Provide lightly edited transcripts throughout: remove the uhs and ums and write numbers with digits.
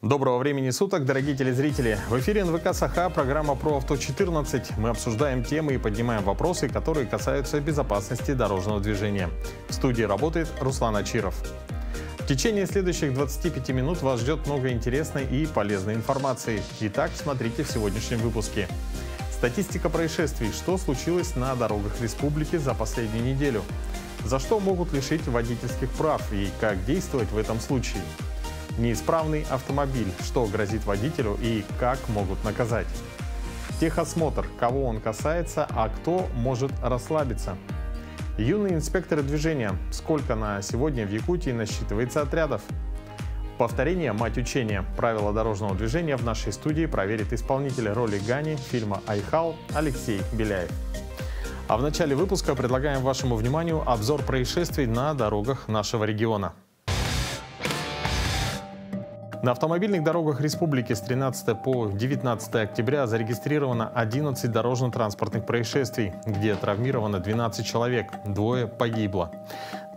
Доброго времени суток, дорогие телезрители! В эфире НВК Саха, программа про авто 14. Мы обсуждаем темы и поднимаем вопросы, которые касаются безопасности дорожного движения. В студии работает Руслан Ачиров. В течение следующих 25 минут вас ждет много интересной и полезной информации. Итак, смотрите в сегодняшнем выпуске. Статистика происшествий. Что случилось на дорогах республики за последнюю неделю? За что могут лишить водительских прав и как действовать в этом случае? Неисправный автомобиль. Что грозит водителю и как могут наказать? Техосмотр. Кого он касается, а кто может расслабиться? Юные инспекторы движения. Сколько на сегодня в Якутии насчитывается отрядов? Повторение – мать учения. Правила дорожного движения в нашей студии проверит исполнитель роли Гани фильма «Айхал» Алексей Беляев. А в начале выпуска предлагаем вашему вниманию обзор происшествий на дорогах нашего региона. На автомобильных дорогах республики с 13 по 19 октября зарегистрировано 11 дорожно-транспортных происшествий, где травмировано 12 человек, 2 погибло.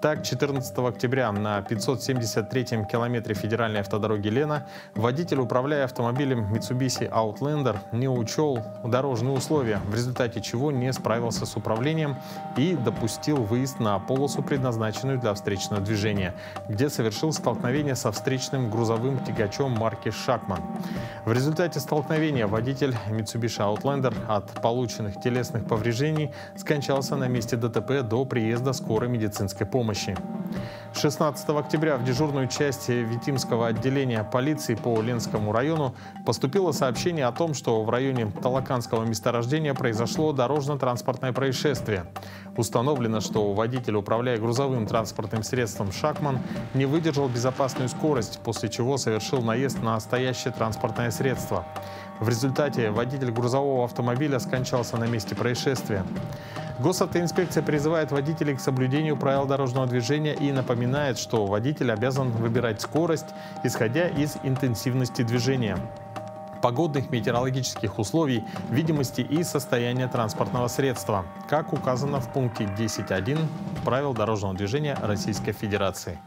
Так, 14 октября на 573-м километре федеральной автодороги Лена водитель, управляя автомобилем Mitsubishi Outlander, не учел дорожные условия, в результате чего не справился с управлением и допустил выезд на полосу, предназначенную для встречного движения, где совершил столкновение со встречным грузовым тягачом марки «Шакман». В результате столкновения водитель Mitsubishi Outlander от полученных телесных повреждений скончался на месте ДТП до приезда скорой медицинской помощи. 16 октября в дежурную часть Витимского отделения полиции по Ленскому району поступило сообщение о том, что в районе Талаканского месторождения произошло дорожно-транспортное происшествие. Установлено, что водитель, управляя грузовым транспортным средством «Шакман», не выдержал безопасную скорость, после чего совершил наезд на стоящее транспортное средство. В результате водитель грузового автомобиля скончался на месте происшествия. Госавтоинспекция призывает водителей к соблюдению правил дорожного движения и напоминает, что водитель обязан выбирать скорость, исходя из интенсивности движения, погодных метеорологических условий, видимости и состояния транспортного средства, как указано в пункте 10.1 правил дорожного движения Российской Федерации.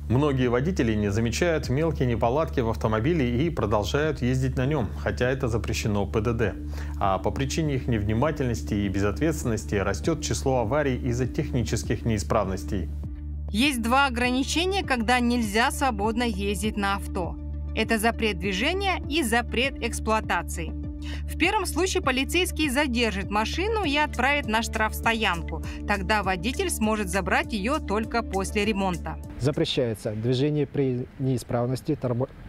Многие водители не замечают мелкие неполадки в автомобиле и продолжают ездить на нем, хотя это запрещено ПДД. А по причине их невнимательности и безответственности растет число аварий из-за технических неисправностей. Есть два ограничения, когда нельзя свободно ездить на авто. Это запрет движения и запрет эксплуатации. В первом случае полицейский задержит машину и отправит на штрафстоянку. Тогда водитель сможет забрать ее только после ремонта. Запрещается движение при неисправности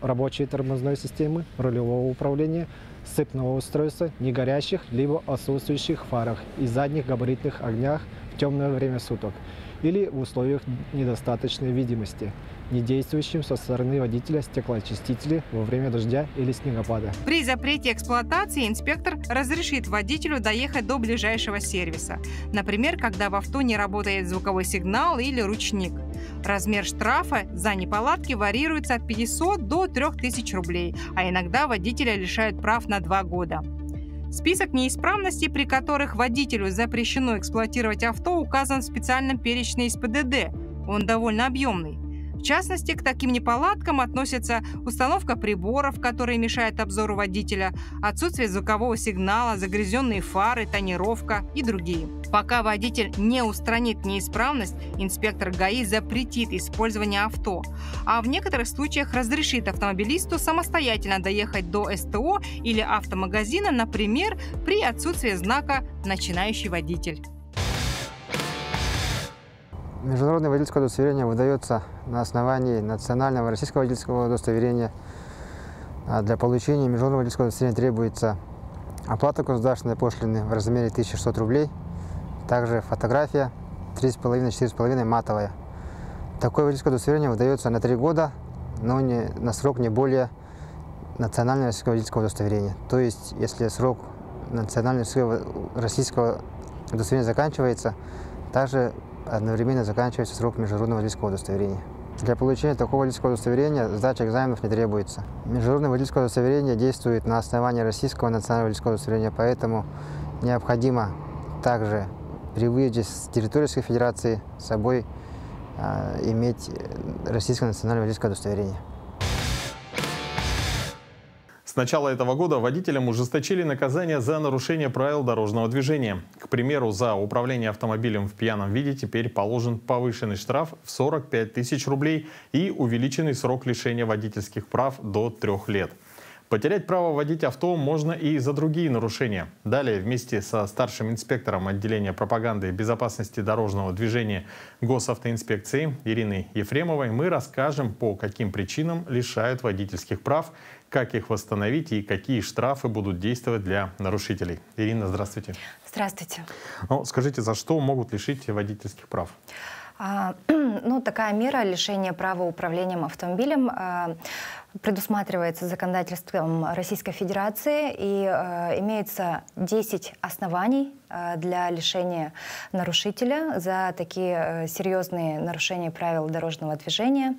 рабочей тормозной системы, рулевого управления, сцепного устройства, негорящих либо отсутствующих фарах и задних габаритных огнях в темное время суток или в условиях недостаточной видимости, не действующим со стороны водителя стеклоочистителей во время дождя или снегопада. При запрете эксплуатации инспектор разрешит водителю доехать до ближайшего сервиса. Например, когда в авто не работает звуковой сигнал или ручник. Размер штрафа за неполадки варьируется от 500 до 3000 рублей, а иногда водителя лишают прав на 2 года. Список неисправностей, при которых водителю запрещено эксплуатировать авто, указан в специальном перечне из ПДД. Он довольно объемный. В частности, к таким неполадкам относятся установка приборов, которые мешают обзору водителя, отсутствие звукового сигнала, загрязненные фары, тонировка и другие. Пока водитель не устранит неисправность, инспектор ГАИ запретит использование авто, а в некоторых случаях разрешит автомобилисту самостоятельно доехать до СТО или автомагазина, например, при отсутствии знака «Начинающий водитель». Международное водительское удостоверение выдается на основании национального российского водительского удостоверения. Для получения международного водительского удостоверения требуется оплата государственной пошлины в размере 1600 рублей, также фотография 3,5-4,5 матовая. Такое водительское удостоверение выдается на 3 года, но на срок не более национального российского водительского удостоверения. То есть, если срок национального российского удостоверения заканчивается, также одновременно заканчивается срок международного водительского удостоверения. Для получения такого водительского удостоверения сдача экзаменов не требуется. Международное водительское удостоверение действует на основании российского национального водительского удостоверения, поэтому необходимо также при выезде с территории Российской Федерации с собой иметь российское национальное водительское удостоверение. С начала этого года водителям ужесточили наказание за нарушение правил дорожного движения. К примеру, за управление автомобилем в пьяном виде теперь положен повышенный штраф в 45 тысяч рублей и увеличенный срок лишения водительских прав до 3 лет. Потерять право водить авто можно и за другие нарушения. Далее вместе со старшим инспектором отделения пропаганды и безопасности дорожного движения Госавтоинспекции Ириной Ефремовой мы расскажем, по каким причинам лишают водительских прав, как их восстановить и какие штрафы будут действовать для нарушителей. Ирина, здравствуйте. Здравствуйте. Скажите, за что могут лишить водительских прав? Такая мера лишения права управлением автомобилем предусматривается законодательством Российской Федерации, и имеется 10 оснований для лишения нарушителя за такие серьезные нарушения правил дорожного движения.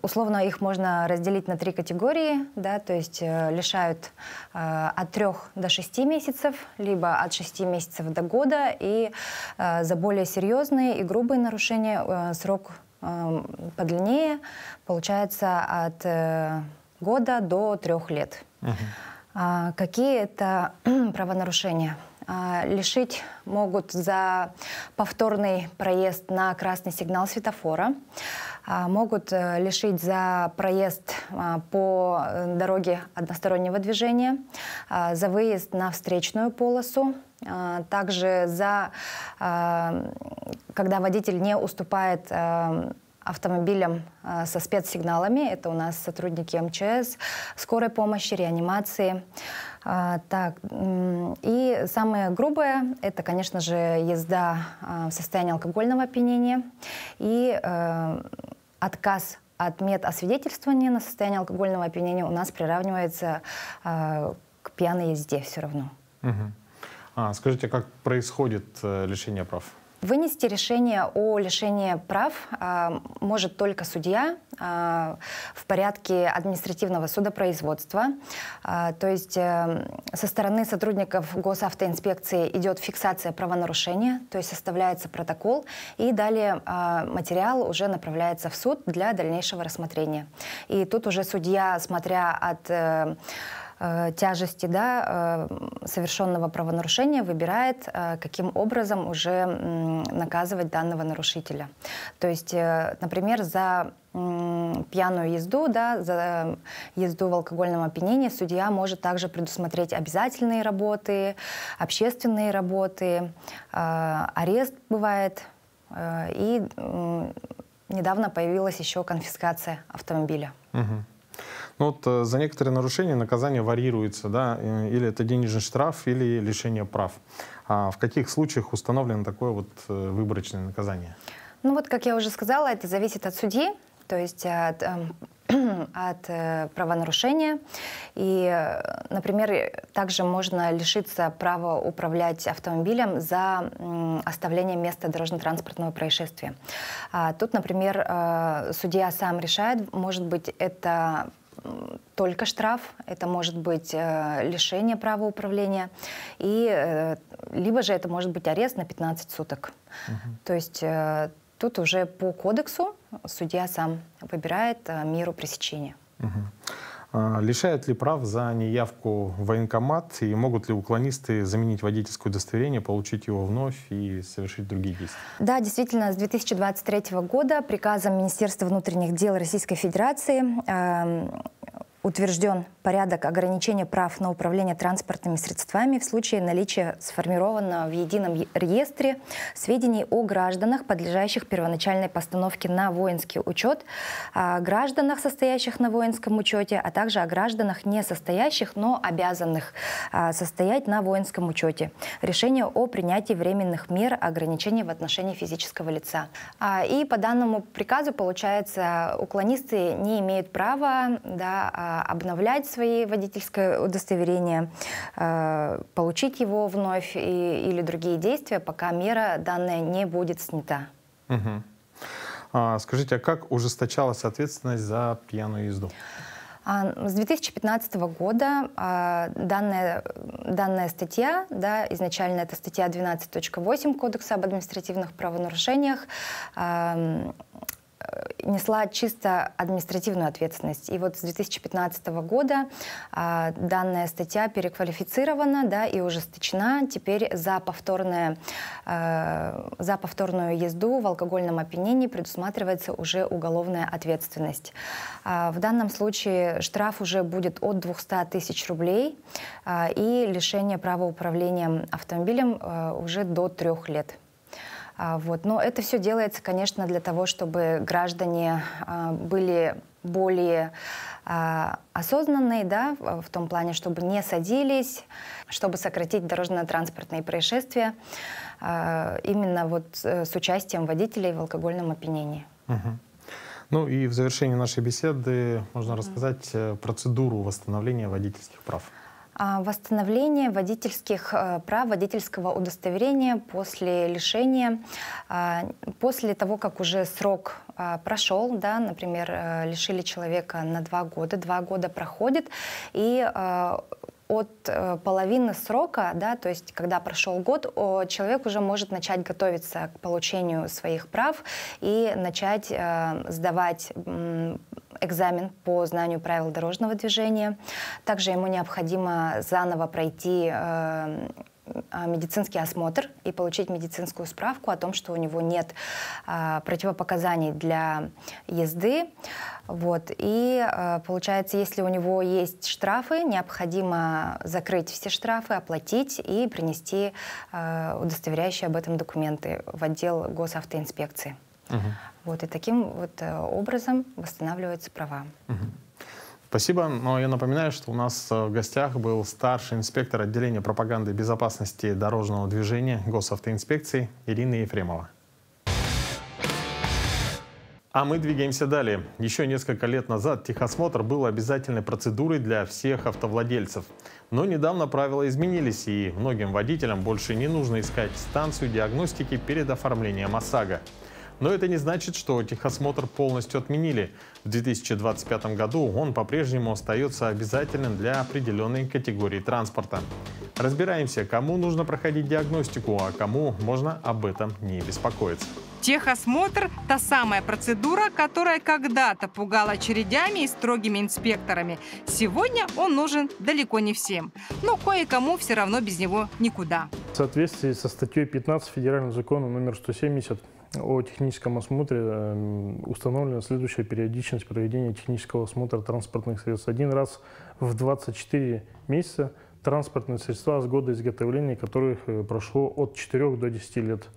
Условно их можно разделить на 3 категории, да, то есть лишают от 3 до 6 месяцев, либо от 6 месяцев до года, и за более серьезные и грубые нарушения срок подлиннее, получается от года до 3 лет. Какие это правонарушения? Лишить могут за повторный проезд на красный сигнал светофора, могут лишить за проезд по дороге одностороннего движения, за выезд на встречную полосу, также за, когда водитель не уступает автомобилям со спецсигналами, это у нас сотрудники МЧС, скорой помощи, реанимации. И самое грубое – это, конечно же, езда в состоянии алкогольного опьянения и отказ от медосвидетельствования на состояние алкогольного опьянения у нас приравнивается к пьяной езде все равно. Скажите, как происходит лишение прав? Вынести решение о лишении прав может только судья в порядке административного судопроизводства. То есть со стороны сотрудников Госавтоинспекции идет фиксация правонарушения, то есть составляется протокол, и далее материал уже направляется в суд для дальнейшего рассмотрения. И тут уже судья, смотря от тяжести, да, совершенного правонарушения, выбирает, каким образом уже наказывать данного нарушителя. То есть, например, за пьяную езду, да, за езду в алкогольном опьянении судья может также предусмотреть обязательные работы, общественные работы, арест бывает, и недавно появилась еще конфискация автомобиля. За некоторые нарушения наказание варьируется, да? Или это денежный штраф, или лишение прав. А в каких случаях установлено такое выборочное наказание? Как я уже сказала, это зависит от судьи, то есть от правонарушения. И, например, также можно лишиться права управлять автомобилем за оставление места дорожно-транспортного происшествия. Тут, например, судья сам решает, может быть, это только штраф, это может быть лишение права управления, и либо же это может быть арест на 15 суток. То есть тут уже по кодексу судья сам выбирает меру пресечения. Лишают ли прав за неявку в военкомат, и могут ли уклонисты заменить водительское удостоверение, получить его вновь и совершить другие действия? Да, действительно, с 2023 года приказом Министерства внутренних дел Российской Федерации утвержден порядок ограничения прав на управление транспортными средствами в случае наличия сформированного в едином реестре сведений о гражданах, подлежащих первоначальной постановке на воинский учет, о гражданах, состоящих на воинском учете, а также о гражданах, не состоящих, но обязанных состоять на воинском учете. Решение о принятии временных мер ограничений в отношении физического лица. И по данному приказу, получается, уклонисты не имеют права, да, обновлять свои водительское удостоверение, получить его вновь или другие действия, пока мера данная не будет снята. Скажите, а как ужесточалась ответственность за пьяную езду? С 2015 года данная статья, да, изначально это статья 12.8 Кодекса об административных правонарушениях, несла чисто административную ответственность. И вот с 2015 года данная статья переквалифицирована, да, и ужесточена. Теперь за повторную езду в алкогольном опьянении предусматривается уже уголовная ответственность. В данном случае штраф уже будет от 200 тысяч рублей и лишение права управлением автомобилем уже до 3 лет. Вот. Но это все делается, конечно, для того, чтобы граждане были более осознанные, да, в том плане, чтобы не садились, чтобы сократить дорожно-транспортные происшествия именно вот с участием водителей в алкогольном опьянении. Ну и в завершении нашей беседы можно рассказать процедуру восстановления водительских прав. Восстановление водительских прав, водительского удостоверения после лишения, после того, как уже срок прошел, да, например, лишили человека на 2 года, 2 года проходит, и от половины срока, да, то есть когда прошел год, человек уже может начать готовиться к получению своих прав и начать сдавать экзамен по знанию правил дорожного движения. Также ему необходимо заново пройти медицинский осмотр и получить медицинскую справку о том, что у него нет противопоказаний для езды. Вот. И получается, если у него есть штрафы, необходимо закрыть все штрафы, оплатить и принести удостоверяющие об этом документы в отдел госавтоинспекции. Вот, и таким вот образом восстанавливаются права. Спасибо. Но я напоминаю, что у нас в гостях был старший инспектор отделения пропаганды и безопасности дорожного движения госавтоинспекции Ирина Ефремова. А мы двигаемся далее. Еще несколько лет назад техосмотр был обязательной процедурой для всех автовладельцев. Но недавно правила изменились, и многим водителям больше не нужно искать станцию диагностики перед оформлением ОСАГО. Но это не значит, что техосмотр полностью отменили. В 2025 году он по-прежнему остается обязательным для определенной категории транспорта. Разбираемся, кому нужно проходить диагностику, а кому можно об этом не беспокоиться. Техосмотр – та самая процедура, которая когда-то пугала очередями и строгими инспекторами. Сегодня он нужен далеко не всем. Но кое-кому все равно без него никуда. В соответствии со статьей 15 Федерального закона номер 170 о техническом осмотре установлена следующая периодичность проведения технического осмотра транспортных средств. 1 раз в 24 месяца транспортные средства с года изготовления которых прошло от 4 до 10 лет.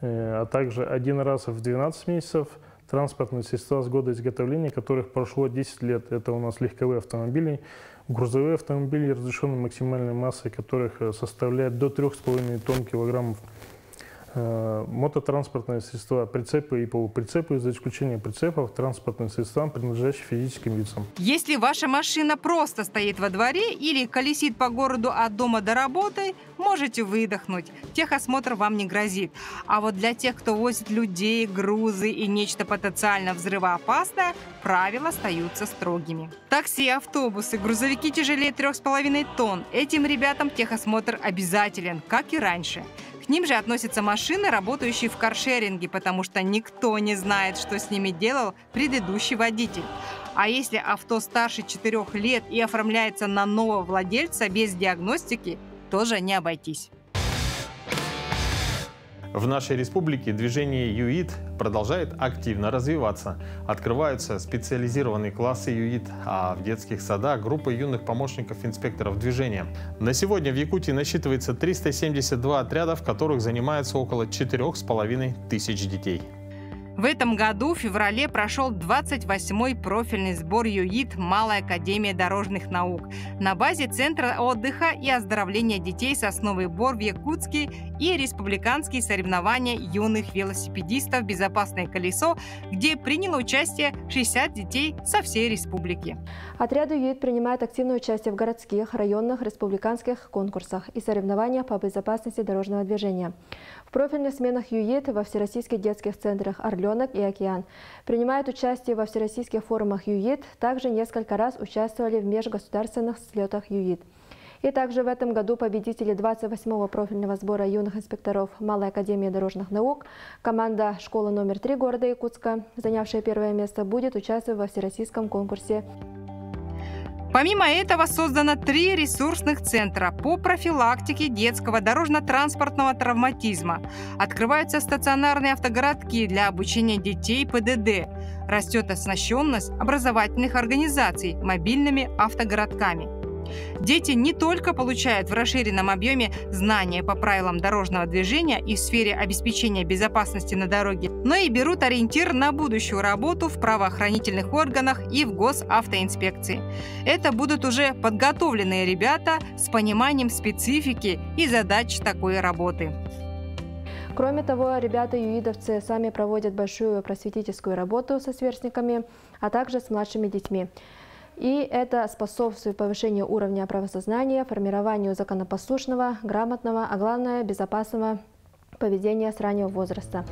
А также 1 раз в 12 месяцев транспортные средства с года изготовления которых прошло 10 лет. Это у нас легковые автомобили, грузовые автомобили, разрешенной максимальной массой которых составляет до 3,5 тонн килограммов. Мототранспортные средства, прицепы и полуприцепы, за исключением прицепов, транспортным средствам, принадлежащим физическим лицам. Если ваша машина просто стоит во дворе или колесит по городу от дома до работы, можете выдохнуть. Техосмотр вам не грозит. А вот для тех, кто возит людей, грузы и нечто потенциально взрывоопасное, правила остаются строгими. Такси, автобусы, грузовики тяжелее 3,5 тонн. Этим ребятам техосмотр обязателен, как и раньше. К ним же относятся машины, работающие в каршеринге, потому что никто не знает, что с ними делал предыдущий водитель. А если авто старше 4 лет и оформляется на нового владельца без диагностики, тоже не обойтись. В нашей республике движение ЮИД продолжает активно развиваться. Открываются специализированные классы юид, а в детских садах группы юных помощников инспекторов движения. На сегодня в Якутии насчитывается 372 отряда, в которых занимаются около 4,5 тысяч детей. В этом году в феврале прошел 28-й профильный сбор ЮИД «Малая академия дорожных наук» на базе Центра отдыха и оздоровления детей «Сосновый Бор» в Якутске и республиканские соревнования юных велосипедистов «Безопасное колесо», где приняло участие 60 детей со всей республики. Отряды ЮИД принимают активное участие в городских, районных, республиканских конкурсах и соревнованиях по безопасности дорожного движения. В В профильных сменах ЮИД во всероссийских детских центрах «Орленок» и «Океан». Принимают участие во всероссийских форумах ЮИД, также несколько раз участвовали в межгосударственных слетах ЮИД. И также в этом году победители 28-го профильного сбора юных инспекторов Малой академии дорожных наук, команда школы номер 3 города Якутска, занявшая первое место, будет участвовать во всероссийском конкурсе. Помимо этого создано 3 ресурсных центра по профилактике детского дорожно-транспортного травматизма. Открываются стационарные автогородки для обучения детей ПДД. Растет оснащенность образовательных организаций мобильными автогородками. Дети не только получают в расширенном объеме знания по правилам дорожного движения и в сфере обеспечения безопасности на дороге, но и берут ориентир на будущую работу в правоохранительных органах и в госавтоинспекции. Это будут уже подготовленные ребята с пониманием специфики и задач такой работы. Кроме того, ребята-юидовцы сами проводят большую просветительскую работу со сверстниками, а также с младшими детьми. И это способствует повышению уровня правосознания, формированию законопослушного, грамотного, а главное – безопасного поведения с раннего возраста.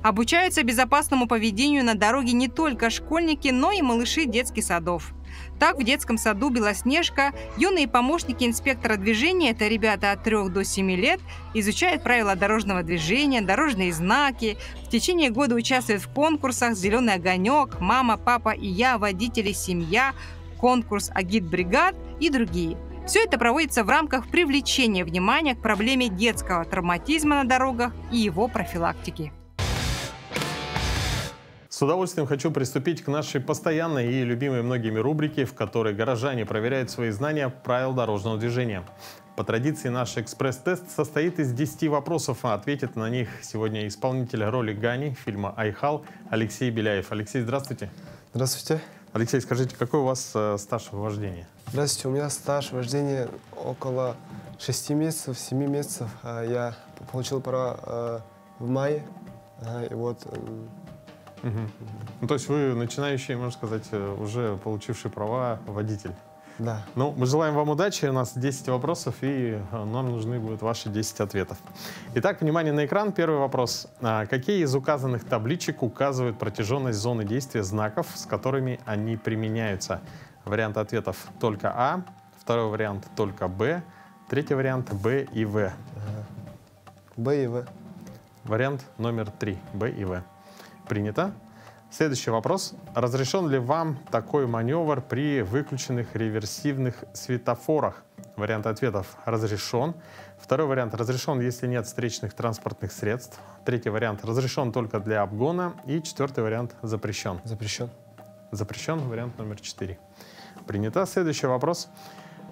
Обучаются безопасному поведению на дороге не только школьники, но и малыши детских садов. Так, в детском саду «Белоснежка» юные помощники инспектора движения, это ребята от 3 до 7 лет, изучают правила дорожного движения, дорожные знаки. В течение года участвуют в конкурсах «Зеленый огонек», «Мама, папа и я», «Водители, семья», конкурс «Агитбригад» и другие. Все это проводится в рамках привлечения внимания к проблеме детского травматизма на дорогах и его профилактики. С удовольствием хочу приступить к нашей постоянной и любимой многими рубрике, в которой горожане проверяют свои знания правил дорожного движения. По традиции наш экспресс-тест состоит из 10 вопросов, а ответит на них сегодня исполнитель роли Гани фильма «Айхал» Алексей Беляев. Алексей, здравствуйте. Здравствуйте. Алексей, скажите, какой у вас стаж вождения? Здравствуйте, у меня стаж вождения около 6 месяцев, 7 месяцев. Я получил права в мае. И вот... Ну, то есть вы начинающий, можно сказать, уже получивший права водитель. Да. Ну, мы желаем вам удачи. У нас 10 вопросов, и нам нужны будут ваши 10 ответов. Итак, внимание на экран. Первый вопрос. Какие из указанных табличек указывают протяженность зоны действия знаков, с которыми они применяются? Вариант ответов только А, второй вариант только Б, третий вариант Б и В. Б и В. Вариант номер 3. Б и В. Принято. Следующий вопрос. Разрешен ли вам такой маневр при выключенных реверсивных светофорах? Вариант ответов разрешен. Второй вариант разрешен, если нет встречных транспортных средств. Третий вариант разрешен только для обгона. И четвертый вариант запрещен. Запрещен. Запрещен. Вариант номер 4. Принято. Следующий вопрос.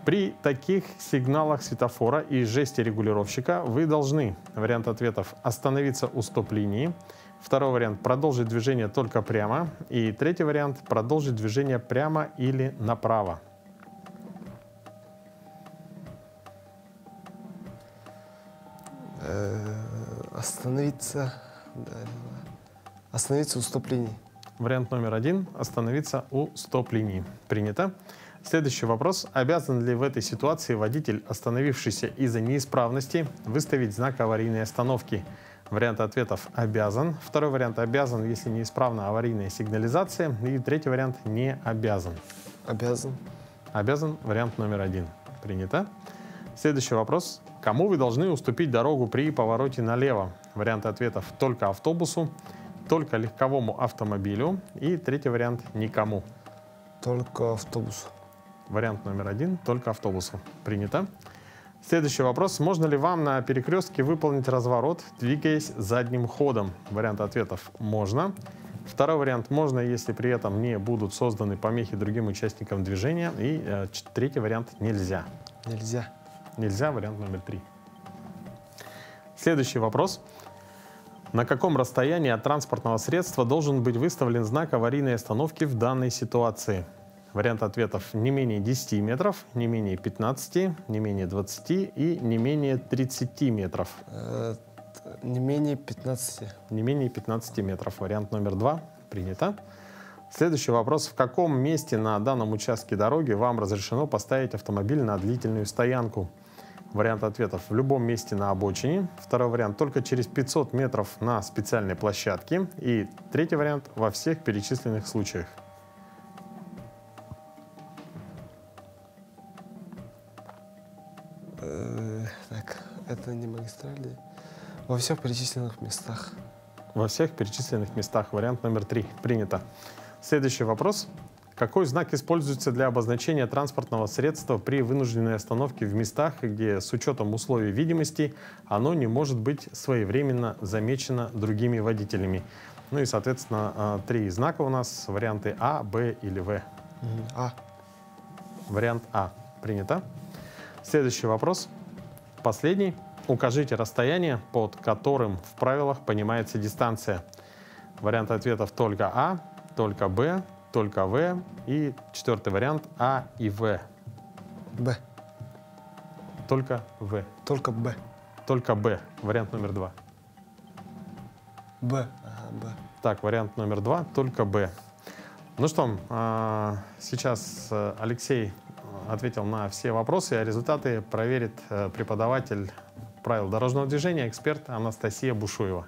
При таких сигналах светофора и жесте регулировщика вы должны, вариант ответов, остановиться у стоп-линии. Второй вариант – продолжить движение только прямо. И третий вариант – продолжить движение прямо или направо. Остановиться у стоп-линии. Вариант номер 1 – остановиться у стоп-линии. Принято. Следующий вопрос. Обязан ли в этой ситуации водитель, остановившийся из-за неисправности, выставить знак аварийной остановки? Вариант ответов обязан. Второй вариант обязан, если неисправна аварийная сигнализация. И третий вариант не обязан. Обязан. Обязан. Вариант номер 1. Принято. Следующий вопрос. Кому вы должны уступить дорогу при повороте налево? Вариант ответов только автобусу, только легковому автомобилю. И третий вариант никому. Только автобусу. Вариант номер 1 только автобусу. Принято. Следующий вопрос. Можно ли вам на перекрестке выполнить разворот, двигаясь задним ходом? Вариант ответов можно. Второй вариант можно, если при этом не будут созданы помехи другим участникам движения. И третий вариант нельзя. Нельзя. Нельзя. Вариант номер 3. Следующий вопрос. На каком расстоянии от транспортного средства должен быть выставлен знак аварийной остановки в данной ситуации? Вариант ответов не менее 10 метров, не менее 15, не менее 20 и не менее 30 метров. Не менее 15. Не менее 15 метров. Вариант номер 2. Принято. Следующий вопрос. В каком месте на данном участке дороги вам разрешено поставить автомобиль на длительную стоянку? Вариант ответов: в любом месте на обочине. Второй вариант: только через 500 метров на специальной площадке. И третий вариант: во всех перечисленных случаях. Так, это не магистрали. Во всех перечисленных местах. Во всех перечисленных местах. Вариант номер 3. Принято. Следующий вопрос. Какой знак используется для обозначения транспортного средства при вынужденной остановке в местах, где с учетом условий видимости оно не может быть своевременно замечено другими водителями? Ну и, соответственно, 3 знака у нас. Варианты А, Б или В. А. Вариант А. Принято. Следующий вопрос. Последний. Укажите расстояние, под которым в правилах понимается дистанция. Варианты ответов: только А, только Б, только В. И 4-й вариант: А и В. Б. Только В. Только Б. Только Б. Вариант номер 2. Б. Ага, Б. Так, вариант номер 2. Только Б. Ну что, сейчас Алексей ответил на все вопросы, а результаты проверит преподаватель правил дорожного движения, эксперт Анастасия Бушуева.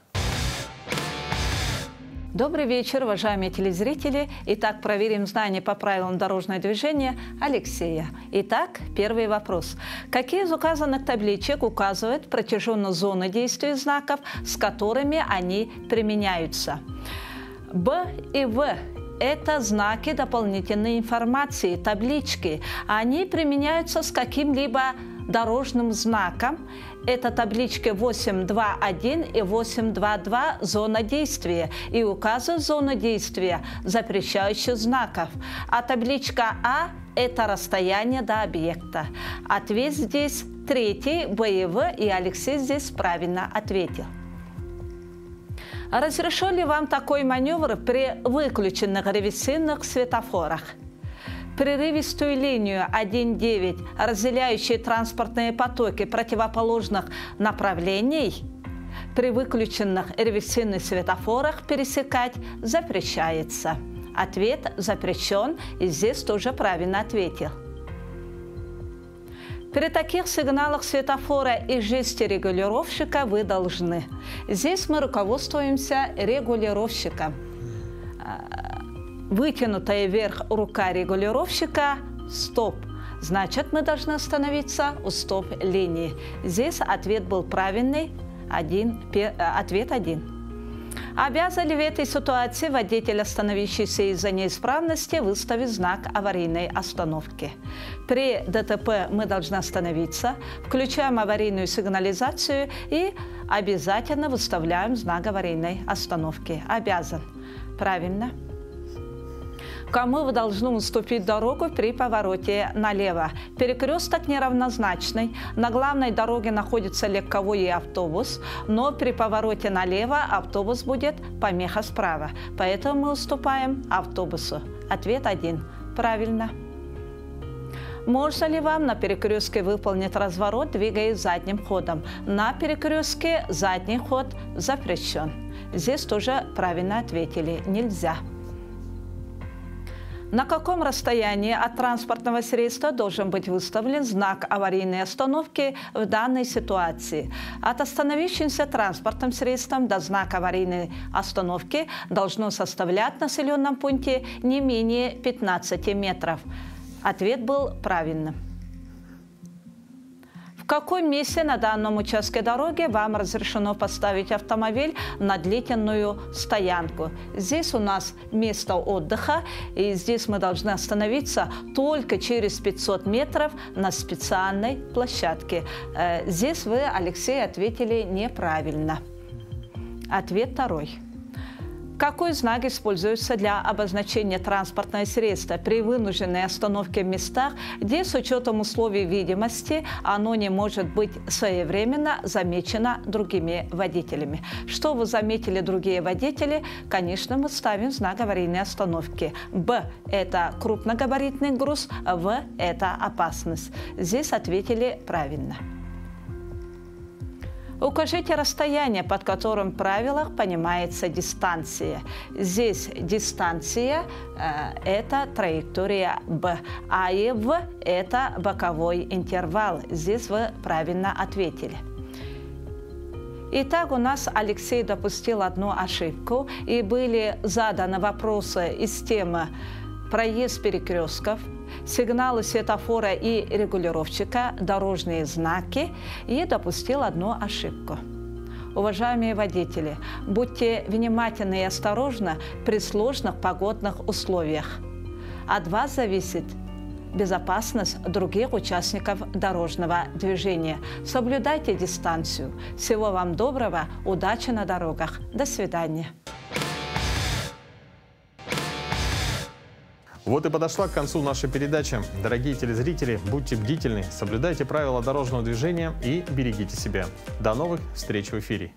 Добрый вечер, уважаемые телезрители. Итак, проверим знания по правилам дорожного движения Алексея. Итак, первый вопрос. Какие из указанных табличек указывают протяженную зону действия знаков, с которыми они применяются? Б и В. Это знаки дополнительной информации, таблички. Они применяются с каким-либо дорожным знаком. Это таблички 8.2.1 и 8.2.2 «Зона действия» и указывают зону действия запрещающих знаков. А табличка А – это расстояние до объекта. Ответ здесь третий, Б и В, и Алексей здесь правильно ответил. Разрешу ли вам такой маневр при выключенных реверсивных светофорах? Прерывистую линию 1.9, разделяющую транспортные потоки противоположных направлений, при выключенных реверсивных светофорах пересекать запрещается. Ответ запрещен, и здесь тоже правильно ответил. При таких сигналах светофора и жесте регулировщика вы должны. Здесь мы руководствуемся регулировщиком. Вытянутая вверх рука регулировщика – стоп. Значит, мы должны остановиться у стоп-линии. Здесь ответ был правильный, ответ 1. Обязан ли в этой ситуации водитель, остановившийся из-за неисправности, выставить знак аварийной остановки? При ДТП мы должны остановиться, включаем аварийную сигнализацию и обязательно выставляем знак аварийной остановки. Обязан. Правильно. Кому вы должны уступить дорогу при повороте налево? Перекресток неравнозначный. На главной дороге находится легковой и автобус, но при повороте налево автобус будет помеха справа. Поэтому мы уступаем автобусу. Ответ 1. Правильно. Можно ли вам на перекрестке выполнить разворот, двигаясь задним ходом? На перекрестке задний ход запрещен. Здесь тоже правильно ответили. Нельзя. На каком расстоянии от транспортного средства должен быть выставлен знак аварийной остановки в данной ситуации? От остановившимся транспортным средством до знака аварийной остановки должно составлять в населенном пункте не менее 15 метров. Ответ был правильным. В каком месте на данном участке дороги вам разрешено поставить автомобиль на длительную стоянку? Здесь у нас место отдыха, и здесь мы должны остановиться только через 500 метров на специальной площадке. Здесь вы, Алексей, ответили неправильно. Ответ 2. Какой знак используется для обозначения транспортного средства при вынужденной остановке в местах, где с учетом условий видимости оно не может быть своевременно замечено другими водителями? Что вы заметили другие водители? Конечно, мы ставим знак аварийной остановки. Б – это крупногабаритный груз, В – это опасность. Здесь ответили правильно. Укажите расстояние, под которым в правилах понимается дистанция. Здесь дистанция это траектория B, а V это боковой интервал. Здесь вы правильно ответили. Итак, у нас Алексей допустил одну ошибку, и были заданы вопросы из темы проезд перекрестков, сигналы светофора и регулировщика, дорожные знаки, и допустил одну ошибку. Уважаемые водители, будьте внимательны и осторожны при сложных погодных условиях. От вас зависит безопасность других участников дорожного движения. Соблюдайте дистанцию. Всего вам доброго, удачи на дорогах. До свидания. Вот и подошла к концу наша передача. Дорогие телезрители, будьте бдительны, соблюдайте правила дорожного движения и берегите себя. До новых встреч в эфире.